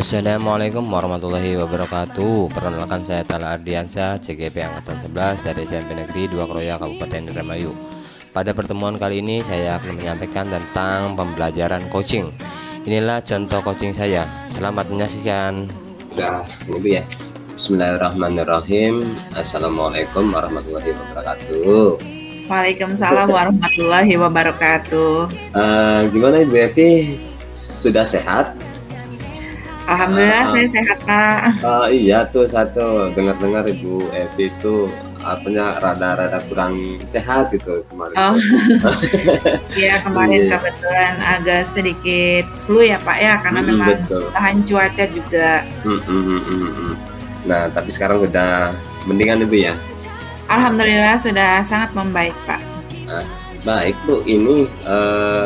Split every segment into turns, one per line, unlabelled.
Assalamualaikum warahmatullahi wabarakatuh. Perkenalkan, saya Tala Ardiansyah, CGP Angkatan 11 dari SMP Negeri 2 Kroya, Kabupaten Indramayu. Pada pertemuan kali ini saya akan menyampaikan tentang pembelajaran coaching. Inilah contoh coaching saya. Selamat menyaksikan.
Udah, ini ya. Bismillahirrahmanirrahim. Assalamualaikum warahmatullahi wabarakatuh.
Waalaikumsalam warahmatullahi wabarakatuh.
Gimana Ibu Evi? Sudah sehat?
Alhamdulillah saya sehat, Kak.
Iya tuh, satu dengar-dengar Ibu Evi itu artinya rada-rada kurang sehat gitu kemarin.
Oh, iya kemarin kebetulan agak sedikit flu ya Pak ya, karena memang tahan cuaca juga.
Nah, tapi sekarang udah mendingan Ibu ya?
Alhamdulillah sudah sangat membaik Pak.
Baik Bu, ini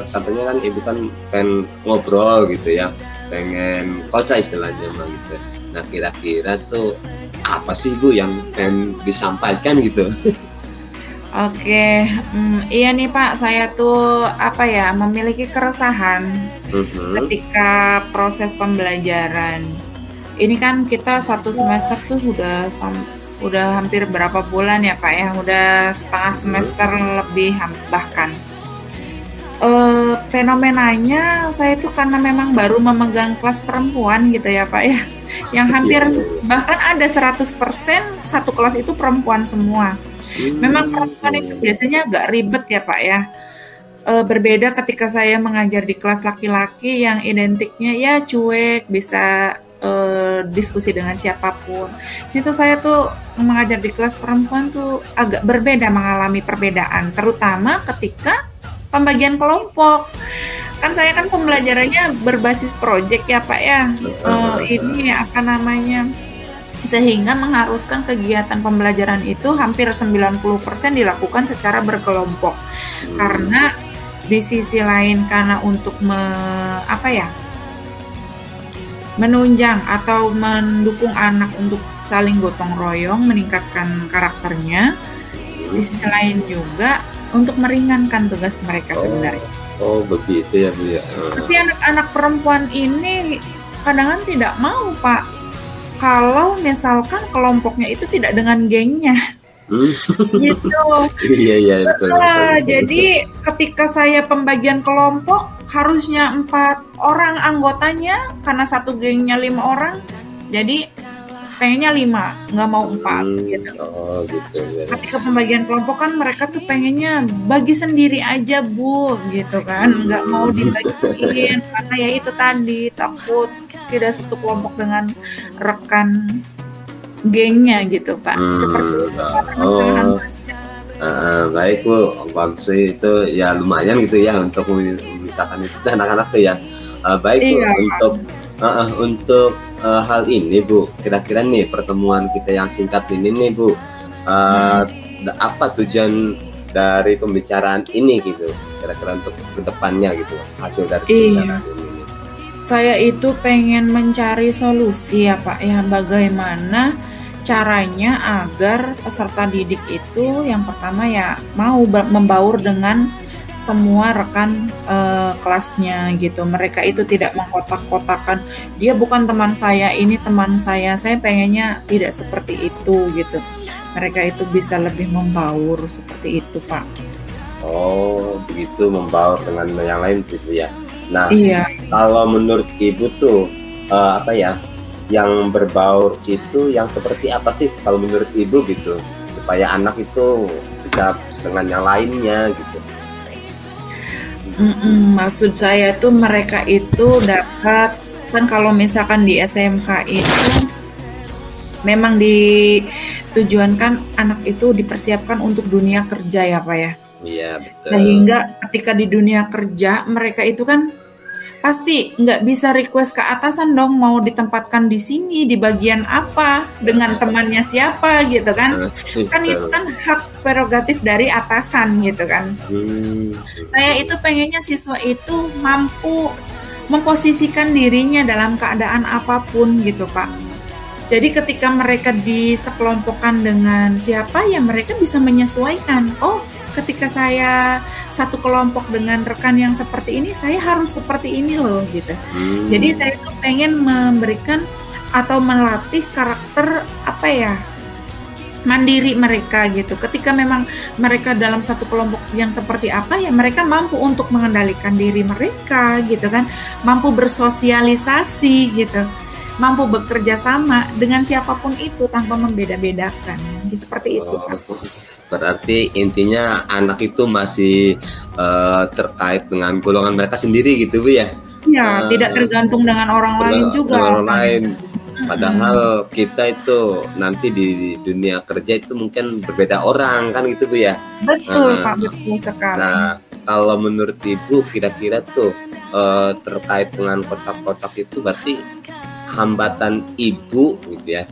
katanya kan Ibu kan pengen ngobrol gitu ya, pengen koca istilahnya mah gitu. Nah, kira-kira tuh apa sih Bu yang pengen disampaikan gitu?
Oke, iya nih Pak, saya tuh memiliki keresahan ketika proses pembelajaran. Ini kan kita satu semester tuh udah hampir berapa bulan ya Pak ya, udah setengah semester lebih bahkan. Fenomenanya saya tuh karena memang baru memegang kelas perempuan gitu ya Pak ya, yang hampir bahkan ada 100% satu kelas itu perempuan semua. Memang perempuan itu biasanya agak ribet ya Pak ya. Berbeda ketika saya mengajar di kelas laki-laki yang identiknya ya cuek, bisa diskusi dengan siapapun. Itu saya tuh mengajar di kelas perempuan tuh agak berbeda, mengalami perbedaan, terutama ketika pembagian kelompok. Kan saya kan pembelajarannya berbasis proyek ya Pak ya. Ini sehingga mengharuskan kegiatan pembelajaran itu hampir 90% dilakukan secara berkelompok. Karena di sisi lain karena untuk menunjang atau mendukung anak untuk saling gotong royong, meningkatkan karakternya. Di sisi lain juga untuk meringankan tugas mereka sebenarnya.
Oh begitu ya Bu ya.
Tapi anak-anak perempuan ini kadang-kadang tidak mau Pak, kalau misalkan kelompoknya itu tidak dengan gengnya. Gitu.
Iya betul.
Jadi ketika saya pembagian kelompok harusnya 4 orang anggotanya, karena satu gengnya 5 orang, jadi pengennya 5, nggak mau 4 gitu.
Oh gitu ya.
Ketika pembagian kelompok kan mereka tuh pengennya bagi sendiri aja Bu, gitu kan, nggak mau dibagiin karena ya itu tadi takut tidak satu kelompok dengan rekan gengnya gitu Pak. Seperti itu.
Baik Bu, bagus itu ya, lumayan gitu ya untuk memisahkan itu anak-anak tuh ya. Baik Bu, untuk hal ini Bu, kira-kira nih pertemuan kita yang singkat ini nih Bu, apa tujuan dari pembicaraan ini gitu, kira-kira untuk kedepannya gitu, hasil dari pembicaraan ini?
Saya itu pengen mencari solusi ya Pak ya, bagaimana caranya agar peserta didik itu yang pertama ya mau membaur dengan semua rekan kelasnya gitu. Mereka itu tidak mengkotak-kotakan, dia bukan teman saya, ini teman saya pengennya tidak seperti itu gitu. Mereka itu bisa lebih membaur seperti itu Pak.
Oh begitu, membaur dengan yang lain gitu ya. Nah kalau menurut Ibu tuh yang berbaur itu yang seperti apa sih kalau menurut Ibu gitu, supaya anak itu bisa dengan yang lainnya gitu?
Maksud saya tuh mereka itu dapat, kan kalau misalkan di SMK itu memang ditujuankan anak itu dipersiapkan untuk dunia kerja ya Pak ya.
Iya betul.
Sehingga ketika di dunia kerja mereka itu kan pasti nggak bisa request ke atasan dong, mau ditempatkan di sini, di bagian apa, dengan temannya siapa gitu kan. Kan itu kan hak prerogatif dari atasan gitu kan. Saya itu pengennya siswa itu mampu memposisikan dirinya dalam keadaan apapun gitu Pak. Jadi ketika mereka disekelompokkan dengan siapa ya mereka bisa menyesuaikan. Oh ketika saya satu kelompok dengan rekan yang seperti ini, saya harus seperti ini loh gitu. Jadi saya tuh pengen memberikan atau melatih karakter apa ya, mandiri mereka gitu. Ketika memang mereka dalam satu kelompok yang seperti apa ya, mereka mampu untuk mengendalikan diri mereka gitu kan, mampu bersosialisasi gitu, mampu bekerja sama dengan siapapun itu tanpa membeda-bedakan gitu, seperti itu Pak.
Berarti intinya anak itu masih terkait dengan golongan mereka sendiri gitu Bu ya?
Iya, tidak tergantung dengan orang lain juga.
Dengan orang lain. Padahal kita itu nanti di dunia kerja itu mungkin berbeda orang kan gitu Bu ya?
Betul Pak, betul sekali.
Nah, kalau menurut Ibu kira-kira tuh terkait dengan kotak-kotak itu berarti hambatan Ibu gitu ya,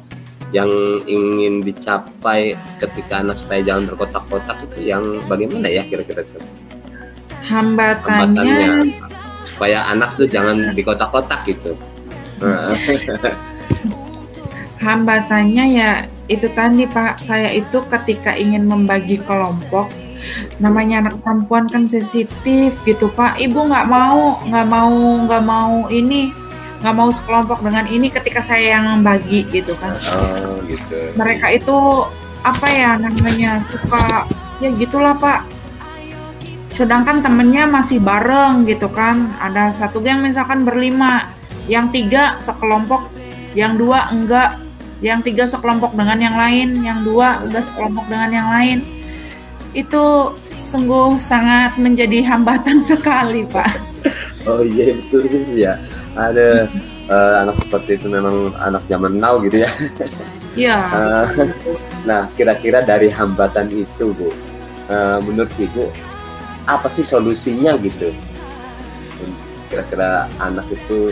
yang ingin dicapai ketika anak supaya jangan berkotak-kotak itu yang bagaimana ya kira-kira tuh? Hambatannya supaya anak tuh jangan di kotak-kotak gitu.
Hambatannya ya itu tadi Pak, saya itu ketika ingin membagi kelompok, namanya anak perempuan kan sensitif gitu Pak. Ibu nggak mau sekelompok dengan ini ketika saya yang membagi gitu kan.
Gitu.
Mereka itu apa ya namanya, suka ya gitulah Pak. Sedangkan temennya masih bareng gitu kan. Ada satu geng misalkan berlima, yang 3 sekelompok, yang 2 enggak, yang 3 sekelompok dengan yang lain, yang 2 enggak sekelompok dengan yang lain. Itu sungguh sangat menjadi hambatan sekali Pak.
Oh iya betul sih ya. Ada anak seperti itu memang anak zaman now gitu ya.
Iya.
Nah kira-kira dari hambatan itu Bu, menurut Ibu apa sih solusinya gitu? Kira-kira anak itu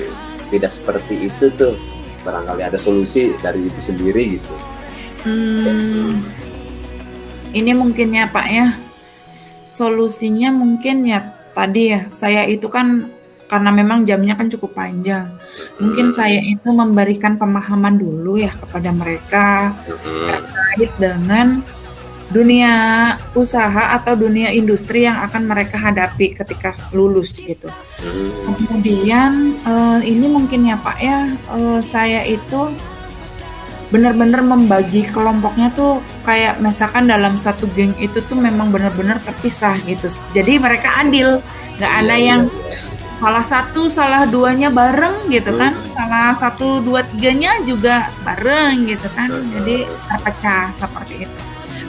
tidak seperti itu tuh, barangkali ada solusi dari Ibu sendiri gitu.
Ini mungkin ya Pak ya, solusinya mungkin ya tadi ya, saya itu kan karena memang jamnya kan cukup panjang, mungkin saya itu memberikan pemahaman dulu ya kepada mereka terkait dengan dunia usaha atau dunia industri yang akan mereka hadapi ketika lulus gitu. Kemudian ini mungkin ya Pak ya, saya itu benar-benar membagi kelompoknya tuh kayak misalkan dalam satu geng itu tuh memang benar-benar terpisah gitu. Jadi mereka adil, nggak ada yang salah satu, salah duanya bareng gitu kan, salah 1, 2, 3-nya juga bareng gitu kan, jadi terpecah seperti itu.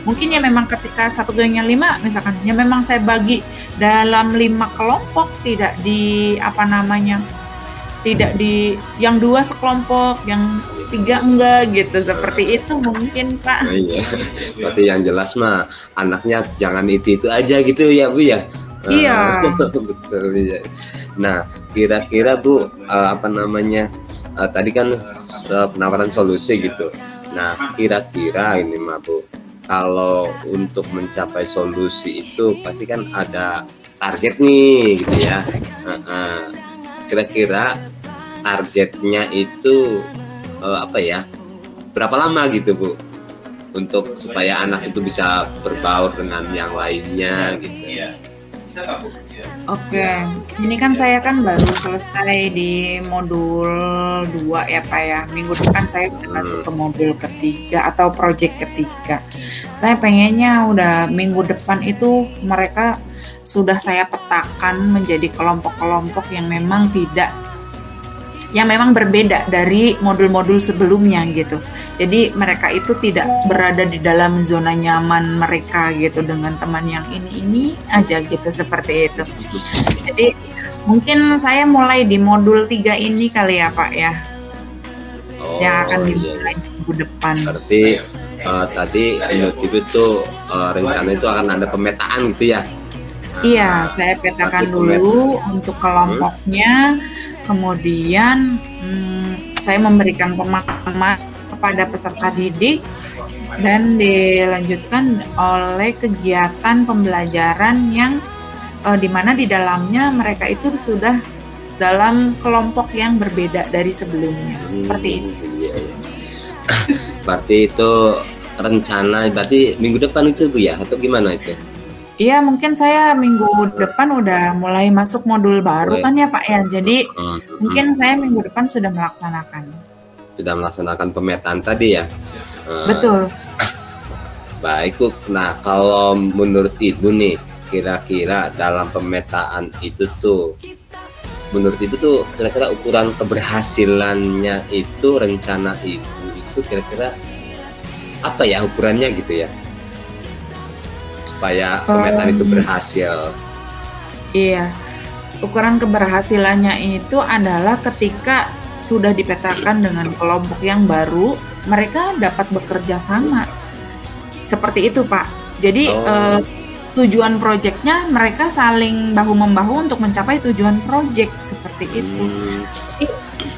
Mungkin ya memang ketika satu gengnya 5 misalkan, ya memang saya bagi dalam 5 kelompok, tidak di tidak di yang 2 sekelompok, yang 3 enggak gitu, seperti itu mungkin Pak.
Iya, berarti yang jelas mah anaknya jangan itu aja gitu ya Bu ya.
Iya.
Betul ya. Nah, kira-kira Bu, tadi kan penawaran solusi gitu. Nah, kira-kira ini mah Bu, kalau untuk mencapai solusi itu pasti kan ada target nih gitu ya. Kira-kira targetnya itu berapa lama gitu Bu, untuk supaya anak itu bisa berbaur dengan yang lainnya gitu.
Oke, ini kan saya kan baru selesai di modul 2 ya Pak ya. Minggu depan saya udah masuk ke modul ketiga atau project ketiga. Saya pengennya udah minggu depan itu mereka sudah saya petakan menjadi kelompok-kelompok yang memang berbeda dari modul-modul sebelumnya gitu. Jadi mereka itu tidak berada di dalam zona nyaman mereka gitu dengan teman yang ini aja gitu, seperti itu. Jadi mungkin saya mulai di modul 3 ini kali ya Pak ya. Yang akan dimulai minggu depan.
Berarti tadi menurut Ibu tuh rencana itu akan ada pemetaan gitu ya?
Iya, saya petakan dulu untuk kelompoknya. Kemudian saya memberikan pemahaman kepada peserta didik dan dilanjutkan oleh kegiatan pembelajaran yang dimana di dalamnya mereka itu sudah dalam kelompok yang berbeda dari sebelumnya, seperti itu.
Berarti itu rencana berarti minggu depan itu Bu ya, atau gimana itu?
Iya, mungkin saya minggu depan udah mulai masuk modul baru
Mulai.
kan ya Pak ya. Jadi mungkin
Hmm.
saya minggu depan sudah melaksanakan.
Sudah melaksanakan pemetaan tadi ya.
Betul.
Baik Bu. Nah, kalau menurut Ibu nih, kira-kira dalam pemetaan itu tuh, menurut Ibu tuh kira-kira ukuran keberhasilannya itu, rencana Ibu itu kira-kira apa ya ukurannya gitu ya, supaya pemetaan itu berhasil.
Iya, ukuran keberhasilannya itu adalah ketika sudah dipetakan dengan kelompok yang baru, mereka dapat bekerja sama. Seperti itu, Pak. Jadi tujuan proyeknya mereka saling bahu-membahu untuk mencapai tujuan proyek seperti itu. Jadi,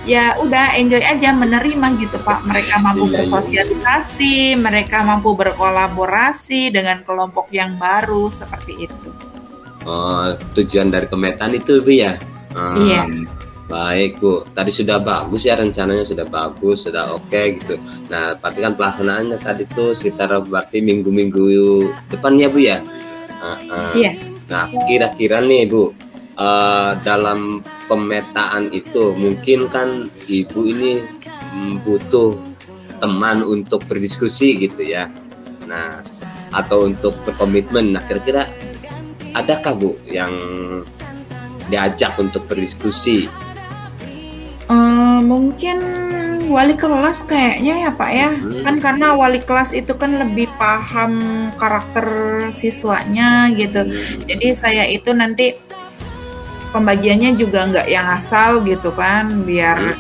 ya udah enjoy aja menerima gitu, Pak. Mereka mampu bersosialisasi, mereka mampu berkolaborasi dengan kelompok yang baru seperti itu.
Tujuan dari pemetaan itu Bu ya.
Iya.
Baik Bu, tadi sudah bagus ya, rencananya sudah bagus, sudah oke gitu. Nah, berarti kan pelaksanaannya tadi tuh sekitar berarti minggu-minggu depan ya Bu ya.
Iya.
Nah, kira-kira nih Bu, dalam pemetaan itu mungkin kan Ibu ini butuh teman untuk berdiskusi gitu ya. Nah, atau untuk berkomitmen. Nah, kira-kira adakah Bu yang diajak untuk berdiskusi?
Mungkin wali kelas kayaknya ya Pak ya. Kan karena wali kelas itu kan lebih paham karakter siswanya gitu. Jadi saya itu nanti pembagiannya juga nggak yang asal gitu kan, biar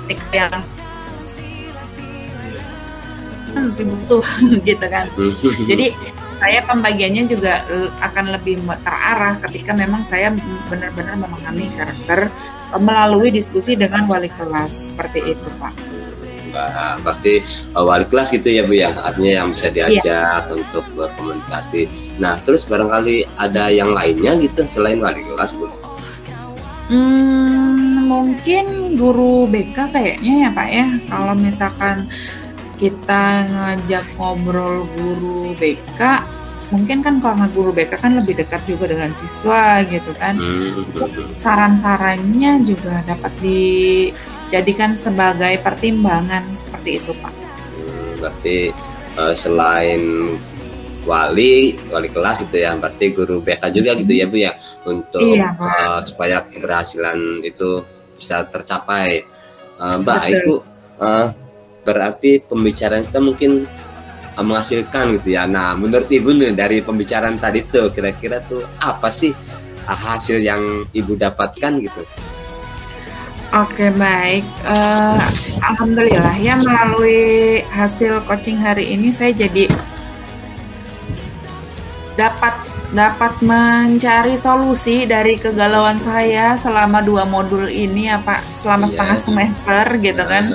ketika yang lebih butuh gitu kan. Jadi saya pembagiannya juga akan lebih terarah ketika memang saya benar-benar memahami karakter melalui diskusi dengan wali kelas seperti itu Pak.
Berarti wali kelas gitu ya Bu ya, artinya yang bisa diajak untuk berkomunikasi. Nah, terus barangkali ada yang lainnya gitu selain wali kelas Bu?
Mungkin guru BK kayaknya ya Pak ya. Kalau misalkan kita ngajak ngobrol guru BK, mungkin kan karena guru BK kan lebih dekat juga dengan siswa gitu kan. Saran-sarannya juga dapat dijadikan sebagai pertimbangan seperti itu Pak.
Berarti selain wali kelas itu ya, berarti guru BK juga gitu ya Bu ya, untuk supaya keberhasilan itu bisa tercapai. Baik Bu, berarti pembicaraan kita mungkin menghasilkan gitu ya. Nah, menurut Ibu nih dari pembicaraan tadi tuh kira-kira tuh apa sih hasil yang Ibu dapatkan gitu?
Oke, baik. Alhamdulillah ya, melalui hasil coaching hari ini saya jadi dapat mencari solusi dari kegalauan saya selama 2 modul ini ya Pak, selama setengah semester gitu kan.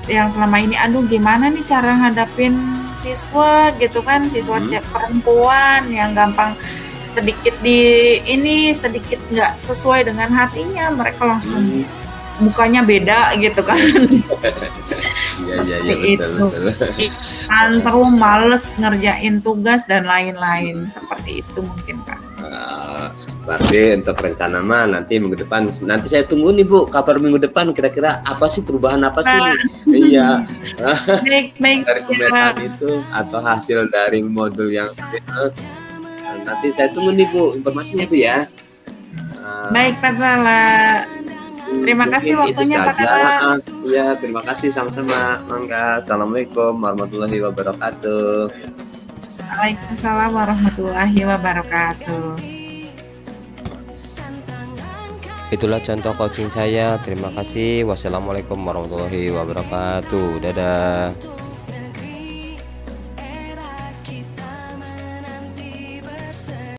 Yang selama ini aduh gimana nih cara ngadapin siswa gitu kan, siswa perempuan yang gampang sedikit sedikit nggak sesuai dengan hatinya, mereka langsung mukanya beda gitu kan.
Iya betul.
Tantrum, males ngerjain tugas dan lain-lain seperti itu mungkin Pak.
Berarti untuk rencana mah nanti minggu depan, nanti saya tunggu nih Bu, kabar minggu depan kira-kira apa sih, perubahan apa sih? Iya.
Baik.
Dari pemetaan itu atau hasil dari modul yang nanti saya tunggu nih Bu informasinya Bu ya.
Baik Pak Zala. Terima kasih waktunya Pak Zala.
Iya, terima kasih sama-sama. Mangga. Assalamualaikum warahmatullahi wabarakatuh.
Waalaikumsalam warahmatullahi wabarakatuh.
Itulah contoh coaching saya. Terima kasih. Wassalamualaikum warahmatullahi wabarakatuh. Dadah.